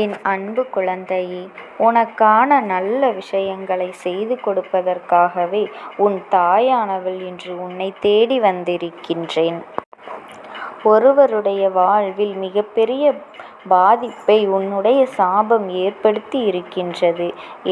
என் அன்பு குழந்தையே, உனக்கான நல்ல விஷயங்களை செய்து கொடுப்பதற்காகவே உன் தாயானவள் இன்று உன்னை தேடி வந்திருக்கின்றேன். ஒருவருடைய வாழ்வில் மிகப்பெரிய பாதிப்பை உன்னுடைய சாபம் ஏற்படுத்தி இருக்கின்றது.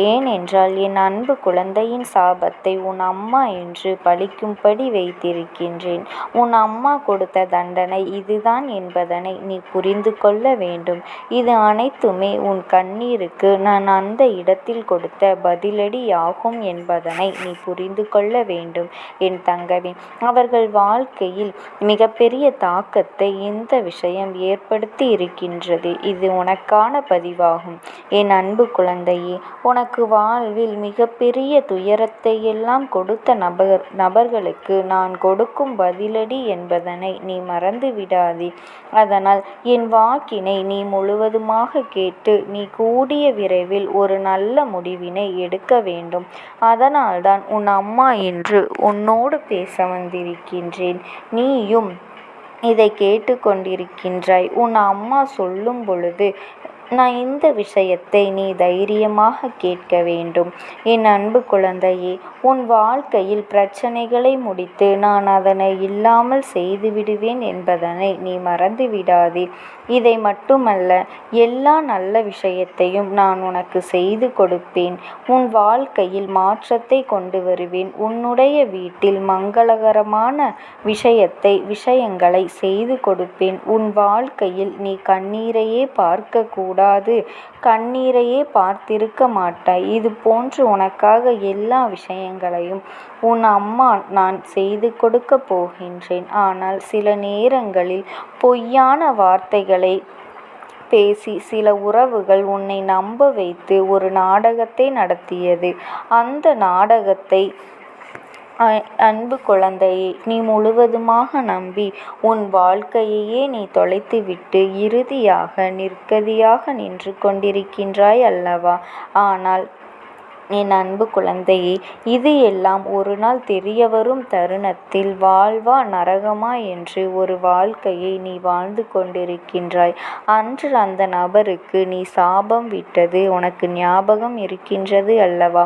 ஏனென்றால் என் அன்பு குழந்தையின் சாபத்தை உன் அம்மா என்று பழிக்கும்படி வைத்திருக்கின்றேன். உன் அம்மா கொடுத்த தண்டனை இதுதான் என்பதனை நீ புரிந்து கொள்ள வேண்டும். இது அனைத்துமே உன் கண்ணீருக்கு நான் அந்த இடத்தில் கொடுத்த பதிலடியாகும் என்பதனை நீ புரிந்து கொள்ள வேண்டும் என் தங்கமே. அவர்கள் வாழ்க்கையில் மிகப்பெரிய தாக்கத்தை இந்த விஷயம் ஏற்படுத்தி இருக்கின்றது. இது உனக்கான பதிவாகும். என் அன்பு குழந்தையே, உனக்கு வாழ்வில் மிகப்பெரிய துயரத்தை எல்லாம் கொடுத்த நபர்களுக்கு நான் கொடுக்கும் பதிலடி என்பதனை நீ மறந்து விடாதே. அதனால் என் வாக்கினை நீ முழுவதுமாக கேட்டு நீ கூடிய விரைவில் ஒரு நல்ல முடிவினை எடுக்க வேண்டும். அதனால்தான் உன் அம்மா என்று உன்னோடு பேச வந்திருக்கின்றேன். நீயும் இதை கேட்டுக்கொண்டிருக்கின்றாய். உன் அம்மா சொல்லும் பொழுது நான் இந்த விஷயத்தை நீ தைரியமாக கேட்க வேண்டும். என் அன்பு குழந்தையே, உன் வாழ்க்கையில் பிரச்சனைகளை முடித்து நான் அதனை இல்லாமல் செய்து விடுவேன் என்பதனை நீ மறந்து விடாதே. இதை மட்டுமல்ல, எல்லா நல்ல விஷயத்தையும் நான் உனக்கு செய்து கொடுப்பேன். உன் வாழ்க்கையில் மாற்றத்தை கொண்டு வருவேன். உன்னுடைய வீட்டில் மங்களகரமான விஷயங்களை செய்து கொடுப்பேன். உன் வாழ்க்கையில் நீ கண்ணீரையே பார்க்க கூடாது, கண்ணீரையே பார்த்திருக்க மாட்டாய். இது போன்று உனக்காக எல்லா விஷயங்களையும் உன் அம்மா நான் செய்து கொடுக்க போகின்றேன். ஆனால் சில நேரங்களில் பொய்யான வார்த்தைகளை பேசி சில உறவுகள் உன்னை நம்ப வைத்து ஒரு நாடகத்தை நடத்தியது. அந்த நாடகத்தை அன்பு குழந்தையே, நீ முழுவதுமாக நம்பி உன் வாழ்க்கையையே நீ தொலைத்துவிட்டு இறுதியாக நிர்கதியாக நின்று கொண்டிருக்கின்றாய் அல்லவா? ஆனால் என் அன்பு குழந்தையே, இது எல்லாம் ஒரு நாள் தெரியவரும் தருணத்தில் வாழ்வா நரகமா என்று ஒரு வாழ்க்கையை நீ வாழ்ந்து கொண்டிருக்கின்றாய். அன்று அந்த நபருக்கு நீ சாபம் விட்டது உனக்கு ஞாபகம் இருக்கின்றது அல்லவா?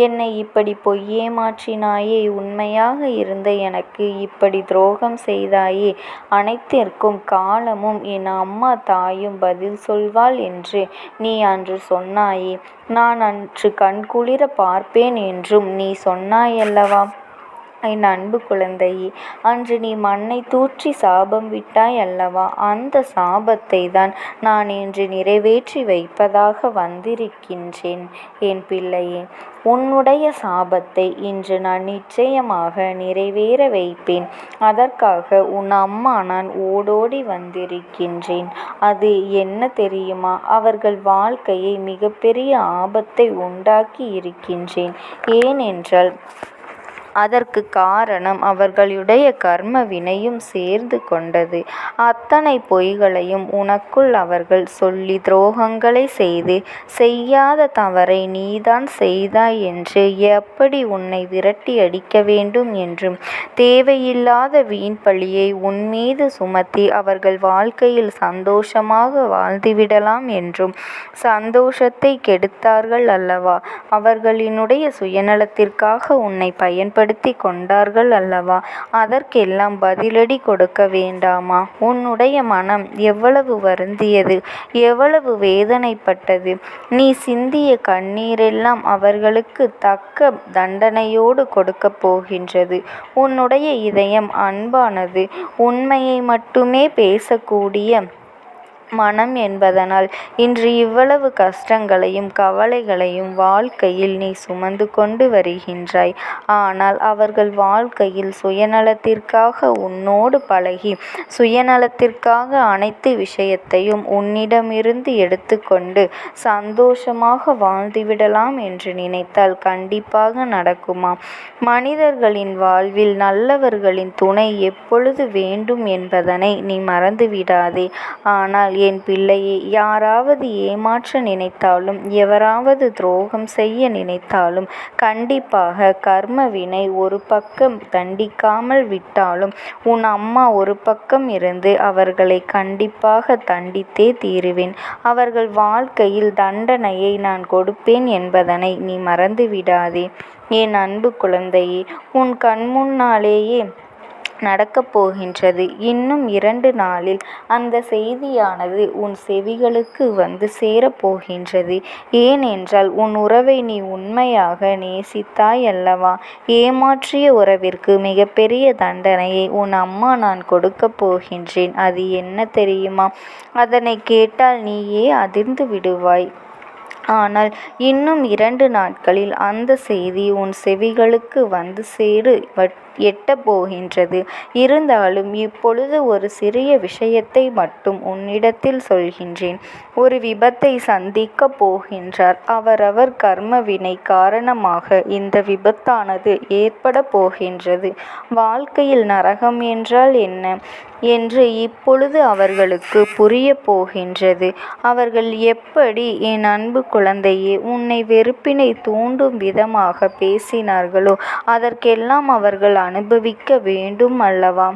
என்னை இப்படி பொய்யேமாற்றினாயே, உண்மையாக இருந்த எனக்கு இப்படி துரோகம் செய்தாயே, அனைத்திற்கும் காலமும் என் அம்மா தாயும் பதில் சொல்வாள் என்று நீ அன்று சொன்னாயே. நான் அன்று கண்குளிர பார்ப்பேன் என்றும் நீ சொன்னாயல்லவா? என் அன்பு குழந்தையே, அன்று நீ மண்ணை தூற்றி சாபம் விட்டாய் அல்லவா? அந்த சாபத்தை தான் நான் இன்று நிறைவேற்றி வைப்பதாக வந்திருக்கின்றேன் என் பிள்ளையே. உன்னுடைய சாபத்தை இன்று நான் நிச்சயமாக நிறைவேற வைப்பேன். அதற்காக உன் அம்மா நான் ஓடோடி வந்திருக்கின்றேன். அது என்ன தெரியுமா? அவர்கள் வாழ்க்கையை மிகப்பெரிய ஆபத்தை உண்டாக்கி இருக்கின்றேன். ஏனென்றால் அதற்கு காரணம் அவர்களுடைய கர்ம வினையும் சேர்ந்து கொண்டது. அத்தனை பொய்களையும் உனக்குள் அவர்கள் சொல்லி துரோகங்களை செய்து செய்யாத தவறை நீதான் செய்தாய் என்று எப்படி உன்னை விரட்டி அடிக்க வேண்டும் என்றும் தேவையில்லாத வீண் பழியை உன்மீது சுமத்தி அவர்கள் வாழ்க்கையில் சந்தோஷமாக வாழ்ந்துவிடலாம் என்றும் சந்தோஷத்தை கெடுத்தார்கள் அல்லவா? அவர்களினுடைய சுயநலத்திற்காக உன்னை பயன்படுத்தி கொண்டார்கள் அல்லவா? அதற்கெல்லாம் பதிலடி கொடுக்க வேண்டாமா? உன்னுடைய மனம் எவ்வளவு வருந்தியது, எவ்வளவு வேதனைப்பட்டது. நீ சிந்திய கண்ணீரெல்லாம் அவர்களுக்கு தக்க தண்டனையோடு கொடுக்க போகின்றது. உன்னுடைய இதயம் அன்பானது, உண்மையை மட்டுமே பேசக்கூடிய மனம் என்பதனால் இன்று இவ்வளவு கஷ்டங்களையும் கவலைகளையும் வாழ்க்கையில் நீ சுமந்து கொண்டு வருகின்றாய். ஆனால் அவர்கள் வாழ்க்கையில் சுயநலத்திற்காக உன்னோடு பழகி சுயநலத்திற்காக அனைத்து விஷயத்தையும் உன்னிடமிருந்து எடுத்துக்கொண்டு சந்தோஷமாக வாழ்ந்துவிடலாம் என்று நினைத்தால் கண்டிப்பாக நடக்குமா? மனிதர்களின் வாழ்வில் நல்லவர்களின் துணை எப்பொழுது வேண்டும் என்பதனை நீ மறந்துவிடாதே. ஆனால் என் பிள்ளையே, யாராவது ஏமாற்ற நினைத்தாலும் எவராவது துரோகம் செய்ய நினைத்தாலும் கண்டிப்பாக கர்ம வினை ஒரு பக்கம் தண்டிக்காமல் விட்டாலும் உன் அம்மா ஒரு பக்கம் இருந்து அவர்களை கண்டிப்பாக தண்டித்தே தீருவேன். அவர்கள் வாழ்க்கையில் தண்டனையை நான் கொடுப்பேன் என்பதனை நீ மறந்துவிடாதே. என் அன்பு குழந்தையே, உன் கண்முன்னாலேயே நடக்கப் போகின்றது. இன்னும் 2 நாளில் அந்த செய்தியானது உன் செவிகளுக்கு வந்து சேரப்போகின்றது. ஏனென்றால் உன் உறவை நீ உண்மையாக நேசித்தாய் அல்லவா? ஏமாற்றிய உறவிற்கு மிகப்பெரிய தண்டனையை உன் அம்மா நான் கொடுக்கப் போகின்றேன். அது என்ன தெரியுமா? அதனை கேட்டால் நீயே அதிர்ந்து விடுவாய். ஆனால் இன்னும் 2 நாட்களில் அந்த செய்தி உன் செவிகளுக்கு வந்து எட்டப் போகின்றது. இருந்தாலும் இப்பொழுது ஒரு சிறிய விஷயத்தை மட்டும் உன்னிடத்தில் சொல்கின்றேன். ஒரு விபத்தை சந்திக்கப் போகின்றார். அவரவர் கர்ம வினை காரணமாக இந்த விபத்தானது ஏற்பட போகின்றது. வாழ்க்கையில் நரகம் என்றால் என்ன என்று இப்பொழுது அவர்களுக்கு புரிய போகின்றது. அவர்கள் எப்படி என் அன்பு குழந்தையே உன்னை வெறுப்பினை தூண்டும் விதமாக பேசினார்களோ அதற்கெல்லாம் அவர்கள் அனுபவிக்க வேண்டும் அல்லவா?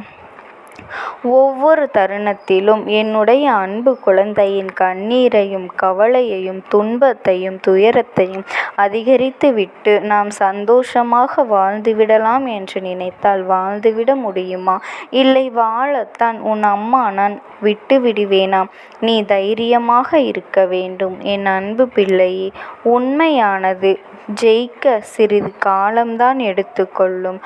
ஒவ்வொரு தருணத்திலும் என்னுடைய அன்பு குழந்தையின் கண்ணீரையும் கவலையையும் துன்பத்தையும் துயரத்தையும் அதிகரித்துவிட்டு நாம் சந்தோஷமாக வாழ்ந்துவிடலாம் என்று நினைத்தால் வாழ்ந்துவிட முடியுமா? இல்லை, வாழத்தான் உன் அம்மா நான் விட்டு விடுவேனா? நீ தைரியமாக இருக்க வேண்டும் என் அன்பு பிள்ளையே. உண்மையானது ஜெயிக்க சிறிது காலம்தான் எடுத்துக்கொள்ளும்.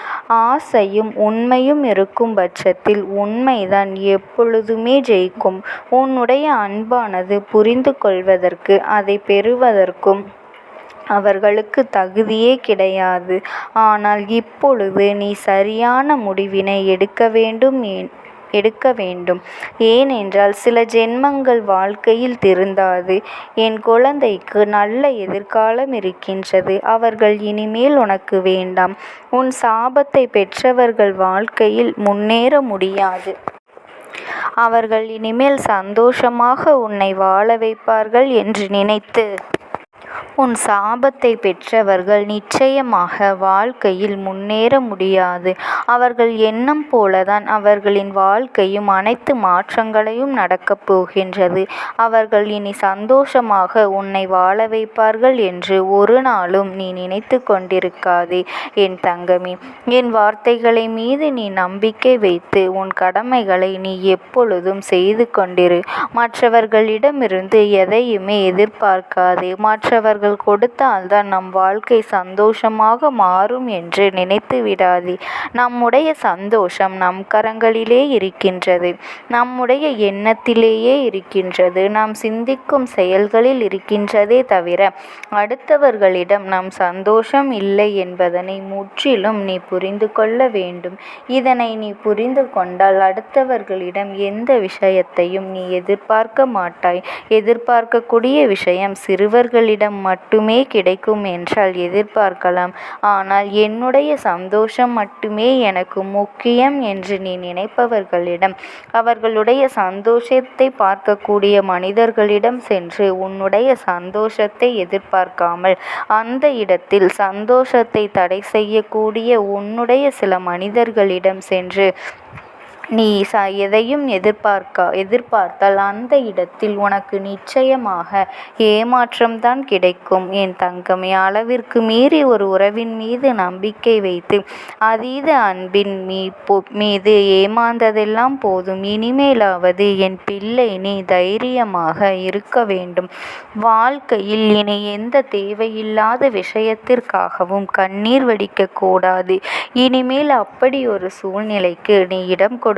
ஆசையும் உண்மையும் இருக்கும் பட்சத்தில் உண்மைதான் எப்பொழுதுமே ஜெயிக்கும். உன்னுடைய அன்பானது புரிந்து கொள்வதற்கு அதை பெறுவதற்கும் அவர்களுக்கு தகுதியே கிடையாது. ஆனால் இப்பொழுது நீ சரியான முடிவினை எடுக்க வேண்டும். ஏனென்றால் சில ஜென்மங்கள் வாழ்க்கையில் திருந்தாது. என் குழந்தைக்கு நல்ல எதிர்காலம் இருக்கின்றது. அவர்கள் இனிமேல் உனக்கு வேண்டாம். உன் சாபத்தை பெற்றவர்கள் வாழ்க்கையில் முன்னேற முடியாது. அவர்கள் இனிமேல் சந்தோஷமாக உன்னை வாழ வைப்பார்கள் என்று நினைத்து உன் சாபத்தை பெற்றவர்கள் நிச்சயமாக வாழ்க்கையில் முன்னேற முடியாது. அவர்கள் எண்ணம் போலதான் அவர்களின் வாழ்க்கையும் அனைத்து மாற்றங்களையும் நடக்கப் போகின்றது. அவர்கள் இனி சந்தோஷமாக உன்னை வாழ வைப்பார்கள் என்று ஒரு நாளும் நீ நினைத்து கொண்டிருக்காதே என் தங்கமே. என் வார்த்தைகளை மீது நீ நம்பிக்கை வைத்து உன் கடமைகளை நீ எப்பொழுதும் செய்து கொண்டிரு. மற்றவர்களிடமிருந்து எதையுமே எதிர்பார்க்காதே. மற்றவர்கள் கொடுத்தால்தான் நம் வாழ்க்கை சந்தோஷமாக மாறும் என்று நினைத்து விடாதே. நம்முடைய சந்தோஷம் நம் கரங்களிலே இருக்கின்றது. நம்முடைய எண்ணத்திலேயே இருக்கின்றது. நாம் சிந்திக்கும் செயல்களில் இருக்கின்றதே தவிர அடுத்தவர்களிடம் நம் சந்தோஷம் இல்லை என்பதனை முற்றிலும் நீ புரிந்து கொள்ள வேண்டும். இதனை நீ புரிந்து கொண்டால் அடுத்தவர்களிடம் எந்த விஷயத்தையும் நீ எதிர்பார்க்க மாட்டாய். எதிர்பார்க்கக்கூடிய விஷயம் சிறுவர்களிடம் மட்டுமே கிடைக்கும் என்றால் எதிர்பார்க்கலாம். ஆனால் என்னுடைய சந்தோஷம் மட்டுமே எனக்கு முக்கியம் என்று நீ நினைப்பவர்களிடம், அவர்களுடைய சந்தோஷத்தை பார்க்கக்கூடிய மனிதர்களிடம் சென்று உன்னுடைய சந்தோஷத்தை எதிர்பார்க்காமல் அந்த இடத்தில் சந்தோஷத்தை தடை செய்யக்கூடிய உன்னுடைய சில மனிதர்களிடம் சென்று நீ எதையும் எதிர்பார்த்தால் அந்த இடத்தில் உனக்கு நிச்சயமாக ஏமாற்றம்தான் கிடைக்கும் என் தங்கமே. அளவிற்கு மீறி ஒரு உறவின் மீது நம்பிக்கை வைத்து அதீத அன்பின் மீது ஏமாந்ததெல்லாம் போதும். இனிமேலாவது என் பிள்ளை நீ தைரியமாக இருக்க வேண்டும். வாழ்க்கையில் இனி எந்த தேவையில்லாத விஷயத்திற்காகவும் கண்ணீர் வடிக்க கூடாது. இனிமேல் அப்படி ஒரு சூழ்நிலைக்கு நீ இடம் கொடுக்காதே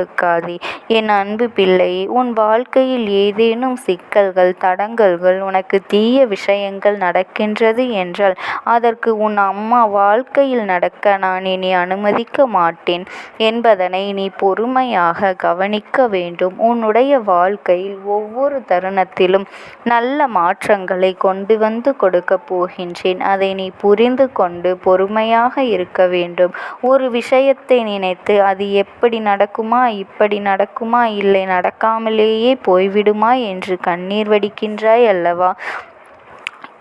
என் அன்பு பிள்ளையே. உன் வாழ்க்கையில் ஏதேனும் சிக்கல்கள் தடங்கல்கள் உனக்கு தீய விஷயங்கள் நடக்கின்றது என்றால் அதற்கு உன் அம்மா வாழ்க்கையில் நடக்க நான் இனி அனுமதிக்க மாட்டேன் என்பதனை நீ பொறுமையாக கவனிக்க வேண்டும். உன்னுடைய வாழ்க்கையில் ஒவ்வொரு தருணத்திலும் நல்ல மாற்றங்களை கொண்டு வந்து கொடுக்க போகின்றேன். அதை நீ புரிந்து கொண்டு பொறுமையாக இருக்க வேண்டும். ஒரு விஷயத்தை நினைத்து அது எப்படி நடக்குமா இப்படி நடக்குமா, இல்லை நடக்காமலேயே போய்விடுமா என்று கண்ணீர் வடிக்கின்றாய் அல்லவா?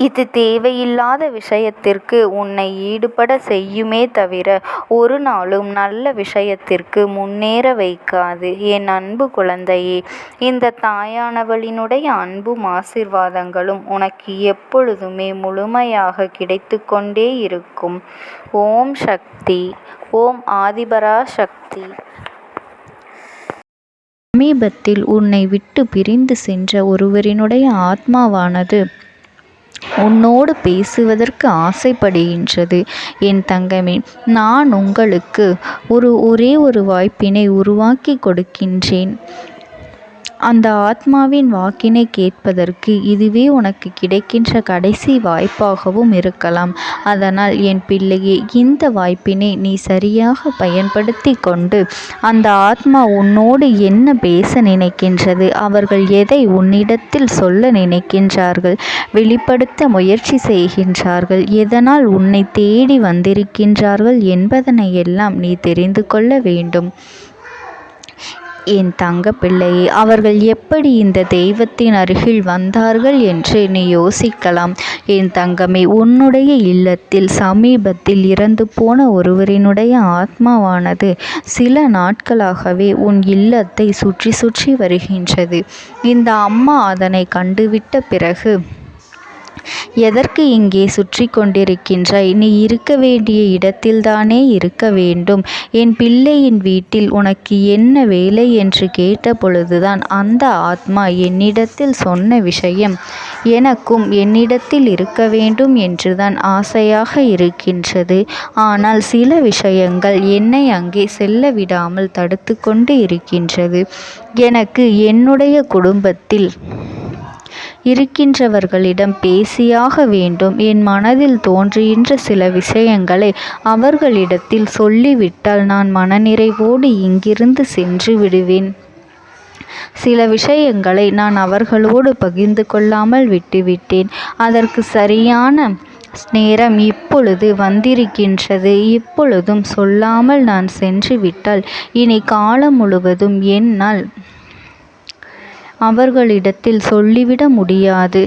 இது தேவையில்லாத விஷயத்திற்கு உன்னை ஈடுபட செய்யுமே தவிர ஒரு நாளும் நல்ல விஷயத்திற்கு முன்னேற வைக்காது. என் அன்பு குழந்தையே, இந்த தாயானவளினுடைய அன்பும் ஆசீர்வாதங்களும் உனக்கு எப்பொழுதுமே முழுமையாக கிடைத்து கொண்டே இருக்கும். ஓம் சக்தி. ஓம் ஆதிபரா சக்தி. சமீபத்தில் உன்னை விட்டு பிரிந்து சென்ற ஒருவரினுடைய ஆத்மாவானது உன்னோடு பேசுவதற்கு ஆசைப்படுகின்றது. என் தங்கமே, நான் உங்களுக்கு ஒரே ஒரு வாய்ப்பினை உருவாக்கி கொடுக்கின்றேன். அந்த ஆத்மாவின் வாக்கினை கேட்பதற்கு இதுவே உனக்கு கிடைக்கின்ற கடைசி வாய்ப்பாகவும் இருக்கலாம். அதனால் என் பிள்ளையே, இந்த வாய்ப்பினை நீ சரியாக பயன்படுத்தி கொண்டு அந்த ஆத்மா உன்னோடு என்ன பேச நினைக்கின்றது, அவர்கள் எதை உன்னிடத்தில் சொல்ல நினைக்கின்றார்கள், வெளிப்படுத்த முயற்சி செய்கின்றார்கள், எதனால் உன்னை தேடி வந்திருக்கின்றார்கள் என்பதனை எல்லாம் நீ தெரிந்து கொள்ள வேண்டும். என் தங்க பிள்ளையே, அவர்கள் எப்படி இந்த தெய்வத்தின் அருகில் வந்தார்கள் என்று நீ யோசிக்கலாம். என் தங்கமே, உன்னுடைய இல்லத்தில் சமீபத்தில் இறந்து போன ஒருவரினுடைய ஆத்மாவானது சில நாட்களாகவே உன் இல்லத்தை சுற்றி சுற்றி வருகின்றது. இந்த அம்மா அதனை கண்டுவிட்ட பிறகு, எதற்கு இங்கே சுற்றி கொண்டிருக்கின்றாய்? நீ இருக்க வேண்டிய இடத்தில்தானே இருக்க வேண்டும். என் பிள்ளையின் வீட்டில் உனக்கு என்ன வேலை என்று கேட்ட பொழுதுதான் அந்த ஆத்மா என்னிடத்தில் சொன்ன விஷயம், எனக்கும் என்னிடத்தில் இருக்க வேண்டும் என்றுதான் ஆசையாக இருக்கின்றது. ஆனால் சில விஷயங்கள் என்னை அங்கே செல்ல விடாமல் தடுத்து கொண்டு இருக்கின்றது. எனக்கு என்னுடைய குடும்பத்தில் இருக்கின்றவர்களிடம் பேசியாக வேண்டும். என் மனதில் தோன்றுகின்ற சில விஷயங்களை அவர்களிடத்தில் சொல்லிவிட்டால் நான் மனநிறைவோடு இங்கிருந்து சென்று விடுவேன். சில விஷயங்களை நான் அவர்களோடு பகிர்ந்து கொள்ளாமல் விட்டுவிட்டேன். அதற்கு சரியான நேரம் இப்பொழுது வந்திருக்கின்றது. இப்பொழுதும் சொல்லாமல் நான் சென்று விட்டால் இனி காலம் முழுவதும் என்னால் அவர்களிடத்தில் சொல்லிவிட முடியாது.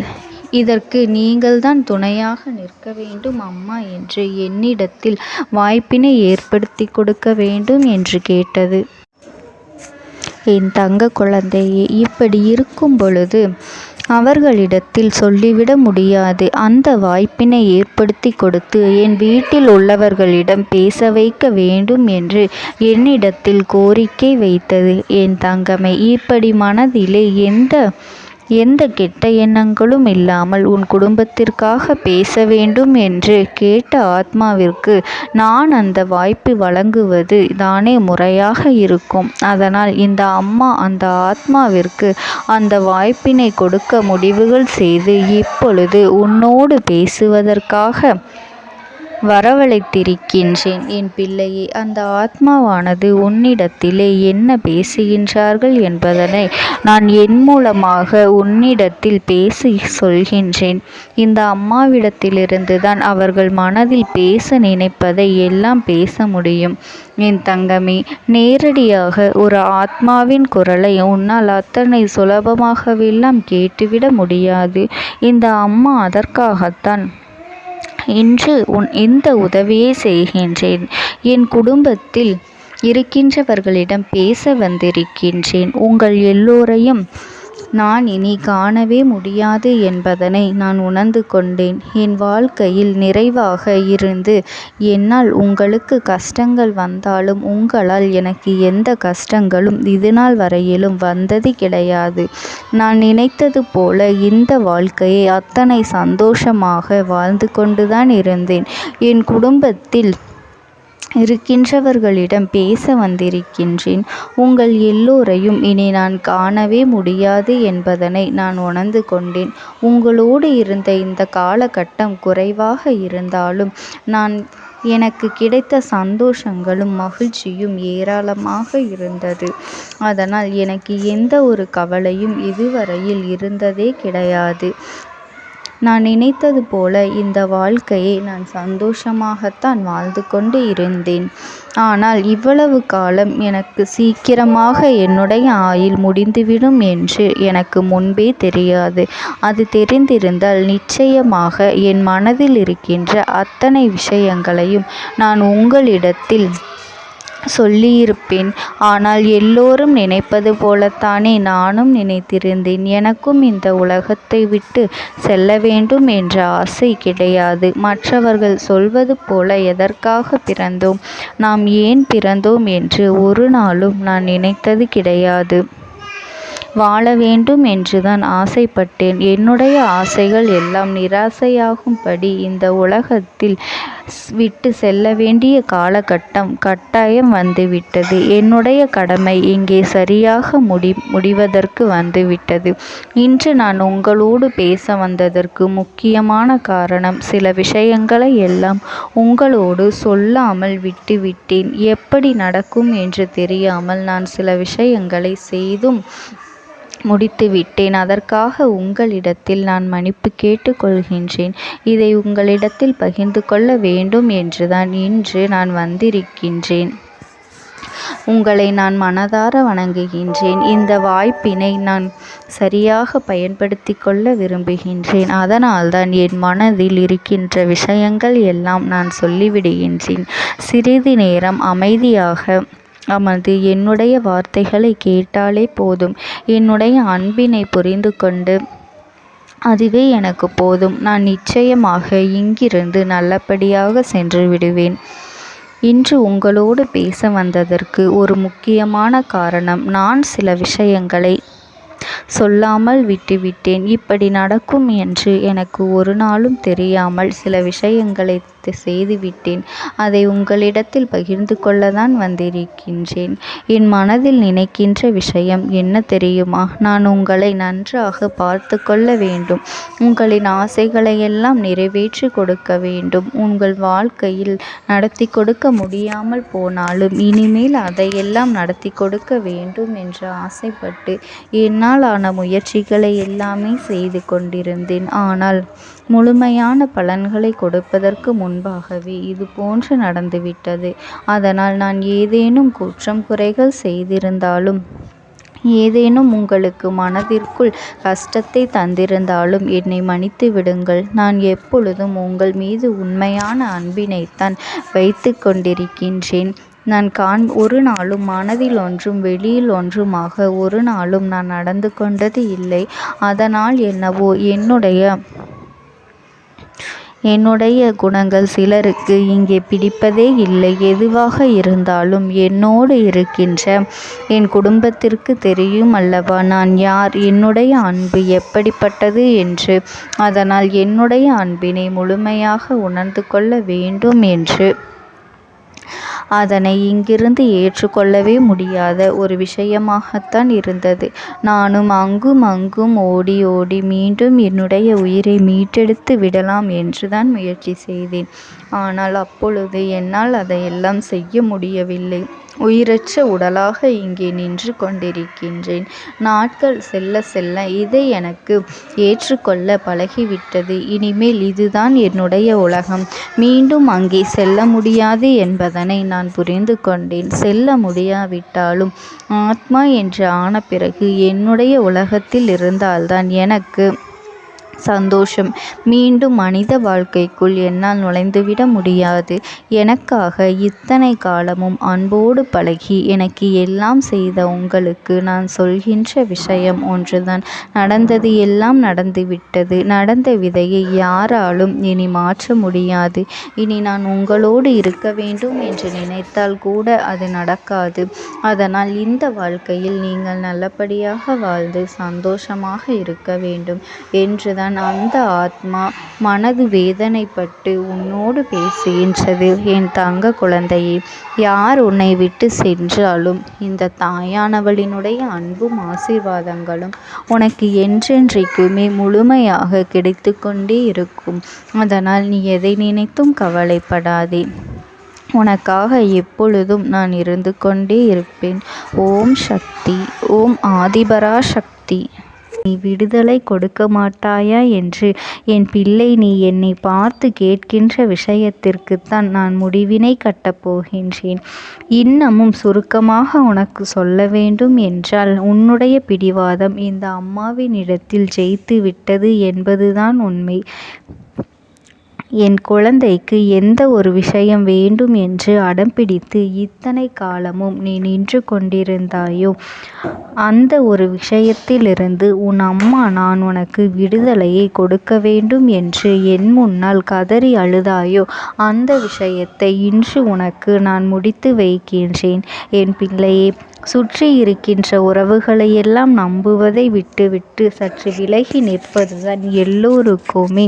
இதற்கு நீங்கள்தான் துணையாக நிற்க வேண்டும் அம்மா என்று என்னிடத்தில் வாய்ப்பினை ஏற்படுத்தி கொடுக்க வேண்டும் என்று கேட்டது. என் தங்க குழந்தையே, இப்படி இருக்கும் பொழுது அவர்களிடத்தில் சொல்லிவிட முடியாது. அந்த வாய்ப்பினை ஏற்படுத்தி கொடுத்து என் வீட்டில் உள்ளவர்களிடம் பேச வைக்க வேண்டும் என்று என்னிடத்தில் கோரிக்கை வைத்தது. என் தங்கமே, இப்படி மனதிலே எந்த கெட்ட எண்ணங்களும் இல்லாமல் உன் குடும்பத்திற்காக பேச வேண்டும் என்று கேட்ட ஆத்மாவிற்கு நான் அந்த வாய்ப்பு வழங்குவது தானே முறையாக இருக்கும். அதனால் இந்த அம்மா அந்த ஆத்மாவிற்கு அந்த வாய்ப்பினை கொடுக்க முடிவுகள் செய்து இப்பொழுது உன்னோடு பேசுவதற்காக வரவழைத்திருக்கின்றேன். என் பிள்ளையே, அந்த ஆத்மாவானது உன்னிடத்திலே என்ன பேசுகின்றார்கள் என்பதனை நான் என் மூலமாக உன்னிடத்தில் பேசி சொல்கின்றேன். இந்த அம்மாவிடத்திலிருந்து தான் அவர்கள் மனதில் பேச நினைப்பதை எல்லாம் பேச முடியும். என் தங்கமே, நேரடியாக ஒரு ஆத்மாவின் குரலை உன்னால் அத்தனை சுலபமாகவெல்லாம் கேட்டுவிட முடியாது. இந்த அம்மா அதற்காகத்தான் இன்று இந்த உதவியை செய்கின்றேன். என் குடும்பத்தில் இருக்கின்றவர்களிடம் பேச வந்திருக்கின்றேன். உங்கள் எல்லோரையும் நான் இனி காணவே முடியாது என்பதனை நான் உணர்ந்து கொண்டேன். என் வாழ்க்கையில் நிறைவாக இருந்து என்னால் உங்களுக்கு கஷ்டங்கள் வந்தாலும் உங்களால் எனக்கு எந்த கஷ்டங்களும் இதுநாள் வரையிலும் வந்தது கிடையாது. நான் நினைத்தது போல இந்த வாழ்க்கையை அத்தனை சந்தோஷமாக வாழ்ந்து கொண்டுதான் இருந்தேன். என் குடும்பத்தில் இருக்கின்றவர்களிடம் பேச வந்திருக்கின்றேன். உங்கள் எல்லோரையும் இனி நான் காணவே முடியாது என்பதனை நான் உணர்ந்து கொண்டேன். உங்களோடு இருந்த இந்த காலகட்டம் குறைவாக இருந்தாலும் எனக்கு கிடைத்த சந்தோஷங்களும் மகிழ்ச்சியும் ஏராளமாக இருந்தது. அதனால் எனக்கு எந்த ஒரு கவலையும் இதுவரையில் இருந்ததே கிடையாது. நான் நினைத்தது போல இந்த வாழ்க்கையை நான் சந்தோஷமாகத்தான் வாழ்ந்து கொண்டு இருந்தேன். ஆனால் இவ்வளவு காலம் எனக்கு சீக்கிரமாக என்னுடைய ஆயுள் முடிந்துவிடும் என்று எனக்கு முன்பே தெரியாது. அது தெரிந்திருந்தால் நிச்சயமாக என் மனதில் இருக்கின்ற அத்தனை விஷயங்களையும் நான் உங்களிடத்தில் சொல்லியிருப்பேன். ஆனால் எல்லோரும் நினைப்பது போலத்தானே நானும் நினைத்திருந்தேன். எனக்கும் இந்த உலகத்தை விட்டு செல்ல வேண்டும் என்ற ஆசை கிடையாது. மற்றவர்கள் சொல்வது போல எதற்காக பிறந்தோம், நாம் ஏன் பிறந்தோம் என்று ஒரு நாளும் நான் நினைத்தது கிடையாது. வாழ வேண்டும் என்றுதான் ஆசைப்பட்டேன். என்னுடைய ஆசைகள் எல்லாம் நிராசையாகும்படி இந்த உலகத்தில் விட்டு செல்ல வேண்டிய காலகட்டம் கட்டாயம் வந்துவிட்டது. என்னுடைய கடமை இங்கே சரியாக முடிவதற்கு வந்துவிட்டது. இன்று நான் உங்களோடு பேச வந்ததற்கு முக்கியமான காரணம், சில விஷயங்களை எல்லாம் உங்களோடு சொல்லாமல் விட்டுவிட்டேன். எப்படி நடக்கும் என்று தெரியாமல் நான் சில விஷயங்களை செய்தும் முடித்துவிட்டேன். அதற்காக உங்களிடத்தில் நான் மன்னிப்பு கேட்டுக்கொள்கின்றேன். இதை உங்களிடத்தில் பகிர்ந்து கொள்ள வேண்டும் என்றுதான் இன்று நான் வந்திருக்கின்றேன். உங்களை நான் மனதார வணங்குகின்றேன். இந்த வாய்ப்பினை நான் சரியாக பயன்படுத்தி கொள்ள விரும்புகின்றேன். அதனால்தான் என் மனதில் இருக்கின்ற விஷயங்கள் எல்லாம் நான் சொல்லிவிடுகின்றேன். சிறிது நேரம் அமைதியாக அமர்ந்து என்னுடைய வார்த்தைகளை கேட்டாலே போதும். என்னுடைய அன்பினை புரிந்து கொண்டு அதுவே எனக்கு போதும். நான் நிச்சயமாக இங்கிருந்து நல்லபடியாக சென்று விடுவேன். இன்று உங்களோடு பேச வந்ததற்கு ஒரு முக்கியமான காரணம், நான் சில விஷயங்களை சொல்லாமல் விட்டுவிட்டேன். இப்படி நடக்கும் என்று எனக்கு ஒரு நாளும் தெரியாமல் சில விஷயங்களை செய்துவிட்டேன். அதை உங்களிடத்தில் பகிர்ந்து கொள்ளத்தான் வந்திருக்கின்றேன். என் மனதில் நினைக்கின்ற விஷயம் என்ன தெரியுமா? நான் உங்களை நன்றாக பார்த்து கொள்ள வேண்டும். உங்களின் ஆசைகளை எல்லாம் நிறைவேற்றி கொடுக்க வேண்டும். உங்கள் வாழ்க்கையில் நடத்தி கொடுக்க முடியாமல் போனாலும் இனிமேல் அதையெல்லாம் நடத்தி கொடுக்க வேண்டும் என்று ஆசைப்பட்டு என்னால் ஆன முயற்சிகளை எல்லாமே செய்து கொண்டிருந்தேன். ஆனால் முழுமையான பலன்களை கொடுப்பதற்கு முன்பாகவே இது போன்று நடந்துவிட்டது. அதனால் நான் ஏதேனும் குற்றம் குறைகள் செய்திருந்தாலும், ஏதேனும் உங்களுக்கு மனதிற்குள் கஷ்டத்தை தந்திருந்தாலும் என்னை மன்னித்து விடுங்கள். நான் எப்பொழுதும் உங்கள் மீது உண்மையான அன்பினைத்தான் வைத்து கொண்டிருக்கின்றேன். நான் ஒரு நாளும் மனதில் ஒன்றும் வெளியில் ஒன்றுமாக ஒரு நாளும் நான் நடந்து கொண்டது இல்லை. அதனால் என்னவோ என்னுடைய குணங்கள் சிலருக்கு இங்கே பிடிப்பதே இல்லை. எதுவாக இருந்தாலும் என்னோடு இருக்கின்ற என் குடும்பத்திற்கு தெரியும் அல்லவா நான் யார், என்னுடைய அன்பு எப்படிப்பட்டது என்று. அதனால் என்னுடைய அன்பினை முழுமையாக உணர்ந்து கொள்ள வேண்டும் என்று அதனை இங்கிருந்து ஏற்றுக்கொள்ளவே முடியாத ஒரு விஷயமாகத்தான் இருந்தது. நானும் அங்கும் அங்கும் ஓடி ஓடி மீண்டும் என்னுடைய உயிரை மீட்டெடுத்து விடலாம் என்றுதான் முயற்சி செய்தேன். ஆனால் அப்பொழுது என்னால் அதையெல்லாம் செய்ய முடியவில்லை. உயிரற்ற உடலாக இங்கே நின்று கொண்டிருக்கின்றேன். நாட்கள் செல்ல செல்ல இதை எனக்கு ஏற்றுக்கொள்ள பழகிவிட்டது. இனிமேல் இதுதான் என்னுடைய உலகம். மீண்டும் அங்கே செல்ல முடியாது என்பதனை நான் புரிந்து கொண்டேன். செல்ல முடியாவிட்டாலும் ஆத்மா என்று ஆன பிறகு என்னுடைய உலகத்தில் இருந்தால்தான் எனக்கு சந்தோஷம். மீண்டும் மனித வாழ்க்கைக்குள் என்னால் நுழைந்துவிட முடியாது. எனக்காக இத்தனை காலமும் அன்போடு பழகி எனக்கு எல்லாம் செய்த உங்களுக்கு நான் சொல்கின்ற விஷயம் ஒன்றுதான். நடந்தது எல்லாம் நடந்துவிட்டது. நடந்த விதையை யாராலும் இனி மாற்ற முடியாது. இனி நான் உங்களோடு இருக்க வேண்டும் என்று நினைத்தால் கூட அது நடக்காது. அதனால் இந்த வாழ்க்கையில் நீங்கள் நல்லபடியாக வாழ்ந்து சந்தோஷமாக இருக்க வேண்டும் என்றுதான் அந்த ஆத்மா மனது வேதனைப்பட்டு உன்னோடு பேசுகின்றது. என் தங்க குழந்தையே, யார் உன்னை விட்டு சென்றாலும் இந்த தாயானவளினுடைய அன்பும் ஆசீர்வாதங்களும் உனக்கு என்றென்றைக்குமே முழுமையாக கிடைத்து கொண்டே இருக்கும். அதனால் நீ எதை நினைத்தும் கவலைப்படாதே. உனக்காக எப்பொழுதும் நான் இருந்து கொண்டே இருப்பேன். ஓம் சக்தி. ஓம் ஆதிபரா சக்தி. விடுதலை கொடுக்க மாட்டாயா என்று என் பிள்ளை நீ என்னை பார்த்து கேட்கின்ற விஷயத்திற்குத்தான் நான் முடிவினை கட்டப் போகின்றேன். இன்னமும் சுருக்கமாக உனக்கு சொல்ல வேண்டும் என்றால் உன்னுடைய பிடிவாதம் இந்த அம்மாவினிடத்தில் ஜெயித்து விட்டது என்பதுதான் உண்மை. என் குழந்தைக்கு எந்த ஒரு விஷயம் வேண்டும் என்று அடம்பிடித்து இத்தனை காலமும் நீ நின்று கொண்டிருந்தாயோ அந்த ஒரு விஷயத்திலிருந்து உன் அம்மா நான் உனக்கு விடுதலையை கொடுக்க வேண்டும் என்று என் முன்னால் கதறி அழுதாயோ அந்த விஷயத்தை இன்று உனக்கு நான் முடித்து வைக்கின்றேன். என் பிள்ளையே, சுற்றி இருக்கின்ற உறவுகளையெல்லாம் நம்புவதை விட்டுவிட்டு சற்று விலகி நிற்பதுதான் எல்லோருக்குமே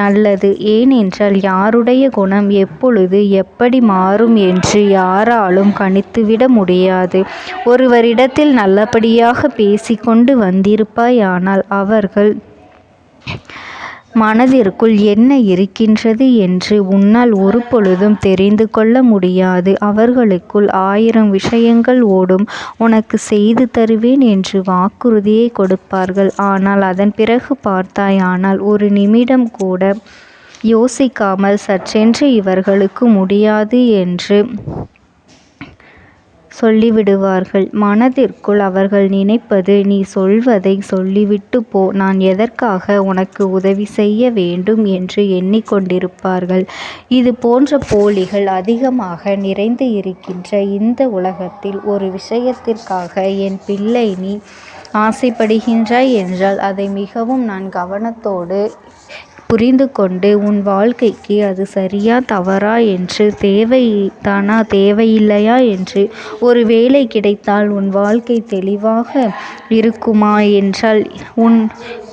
நல்லது. ஏனென்றால் யாருடைய குணம் எப்பொழுது எப்படி மாறும் என்று யாராலும் கணித்துவிட முடியாது. ஒருவரிடத்தில் நல்லபடியாக பேசிக்கொண்டு வந்திருப்பாயானால் அவர்கள் மனதிற்குள் என்ன இருக்கின்றது என்று உன்னால் ஒரு பொழுதும் தெரிந்து கொள்ள முடியாது. அவர்களுக்குள் 1000 விஷயங்கள் ஓடும். உனக்கு செய்து தருவேன் என்று வாக்குறுதியை கொடுப்பார்கள். ஆனால் அதன் பிறகு பார்த்தாயானால் ஒரு நிமிடம் கூட யோசிக்காமல் சற்றென்று இவர்களுக்கு முடியாது என்று சொல்லிவிடுவார்கள். மனதிற்குள் அவர்கள் நினைப்பது, நீ சொல்வதை சொல்லிவிட்டு போ, நான் எதற்காக உனக்கு உதவி செய்ய வேண்டும் என்று எண்ணிக்கொண்டிருப்பார்கள். இது போன்ற போலிகள் அதிகமாக நிறைந்து இருக்கின்ற இந்த உலகத்தில் ஒரு விஷயத்திற்காக என் பிள்ளை நீ ஆசைப்படுகின்றாய் என்றால் அதை மிகவும் நான் கவனத்தோடு புரிந்து கொண்டு உன் வாழ்க்கைக்கு அது சரியா தவறா என்று தேவைதானா தேவையில்லையா என்று ஒரு வேலை கிடைத்தால் உன் வாழ்க்கை தெளிவாக இருக்குமா என்றால்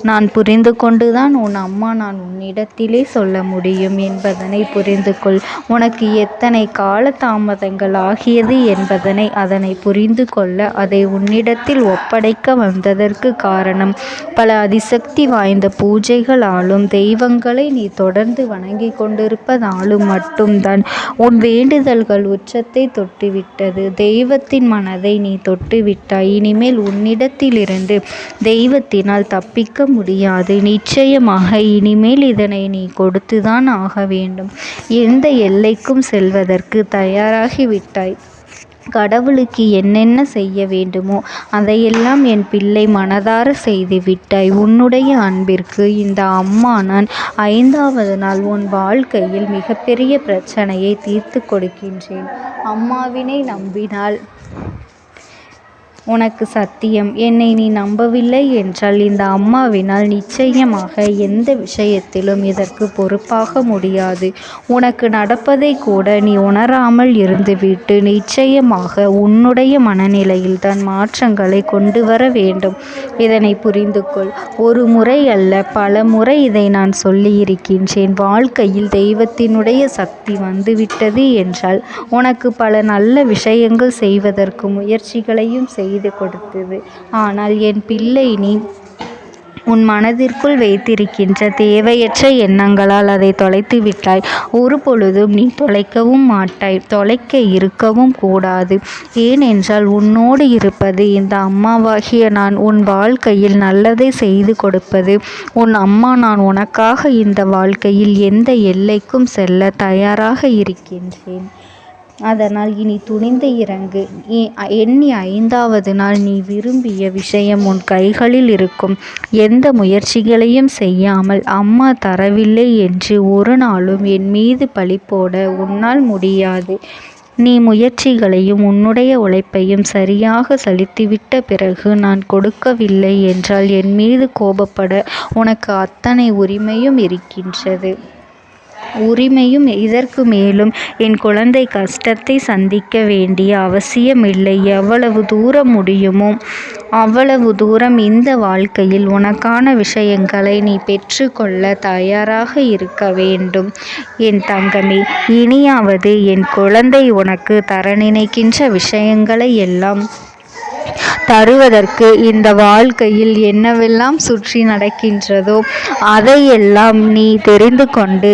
நான் புரிந்து கொண்டுதான் உன் அம்மா நான் உன்னிடத்திலே சொல்ல முடியும் என்பதனை புரிந்து கொள். உனக்கு எத்தனை கால தாமதங்கள் ஆகியது என்பதனை அதனை புரிந்து கொள்ள அதை உன்னிடத்தில் ஒப்படைக்க வந்ததற்கு காரணம் பல அதிசக்தி வாய்ந்த பூஜைகளாலும் தெய்வங்களை நீ தொடர்ந்து வணங்கி கொண்டிருப்பதாலும் மட்டும்தான் உன் வேண்டுதல்கள் உச்சத்தை தொட்டுவிட்டது. தெய்வத்தின் மனதை நீ தொட்டுவிட்டாய். இனிமேல் உன்னிடத்திலிருந்து தெய்வத்தினால் தப்பிக்க முடியாது. நிச்சயமாக இனிமேல் இதனை நீ கொடுத்துதான் ஆக வேண்டும். எந்த எல்லைக்கும் செல்வதற்கு தயாராகிவிட்டாய். கடவுளுக்கு என்னென்ன செய்ய வேண்டுமோ அதையெல்லாம் என் பிள்ளை மனதார செய்து விட்டாய். உன்னுடைய அன்பிற்கு இந்த அம்மா நான் 5வது நாள் உன் வாழ்க்கையில் மிகப்பெரிய பிரச்சனையை தீர்த்து கொடுக்கின்றேன். அம்மாவினை நம்பினால் உனக்கு சத்தியம். என்னை நீ நம்பவில்லை என்றால் இந்த அம்மாவினால் நிச்சயமாக எந்த விஷயத்திலும் இதற்கு பொறுப்பாக முடியாது. உனக்கு நடப்பதை கூட நீ உணராமல் இருந்துவிட்டு நிச்சயமாக உன்னுடைய மனநிலையில் தான் மாற்றங்களை கொண்டு வர வேண்டும். இதனை புரிந்து கொள். ஒரு முறை அல்ல பல முறை இதை நான் சொல்லியிருக்கின்றேன். வாழ்க்கையில் தெய்வத்தினுடைய சக்தி வந்துவிட்டது என்றால் உனக்கு பல நல்ல விஷயங்கள் செய்வதற்கு முயற்சிகளையும் செய்து கொடுத்தது. ஆனால் என் பிள்ளை நீ உன் மனதிற்குள் வைத்திருக்கின்ற தேவையற்ற எண்ணங்களால் அதை தொலைத்து விட்டாய். ஒரு பொழுதும் நீ தொலைக்கவும் மாட்டாய். தொலைக்க இருக்கவும் கூடாது. ஏனென்றால் உன்னோடு இருப்பது இந்த அம்மாவாகிய நான். உன் வாழ்க்கையில் நல்லதை செய்து கொடுப்பது உன் அம்மா நான். உனக்காக இந்த வாழ்க்கையில் எந்த எல்லைக்கும் செல்ல தயாராக இருக்கின்றேன். அதனால் இனி துணிந்து இறங்கு. எண்ணி 5வது நாள் நீ விரும்பிய விஷயம் உன் கைகளில் இருக்கும். எந்த முயற்சிகளையும் செய்யாமல் அம்மா தரவில்லை என்று ஒரு நாளும் என் மீது பழி போட உன்னால் முடியாது. நீ முயற்சிகளையும் உன்னுடைய உழைப்பையும் சரியாக செலுத்திவிட்ட பிறகு நான் கொடுக்கவில்லை என்றால் என் மீது கோபப்பட உனக்கு அத்தனை உரிமையும் இருக்கின்றது. இதற்கு மேலும் என் குழந்தை கஷ்டத்தை சந்திக்க வேண்டிய அவசியமில்லை. எவ்வளவு தூரம் முடியுமோ அவ்வளவு தூரம் இந்த வாழ்க்கையில் உனக்கான விஷயங்களை நீ பெற்றுக்கொள்ள தயாராக இருக்க வேண்டும். என் தங்கமே, இனியாவது என் குழந்தை உனக்கு தர நினைக்கின்ற விஷயங்களை எல்லாம் தருவதற்கு இந்த வாழ்க்கையில் என்னவெல்லாம் சுற்றி நடக்கின்றதோ அதையெல்லாம் நீ தெரிந்து கொண்டு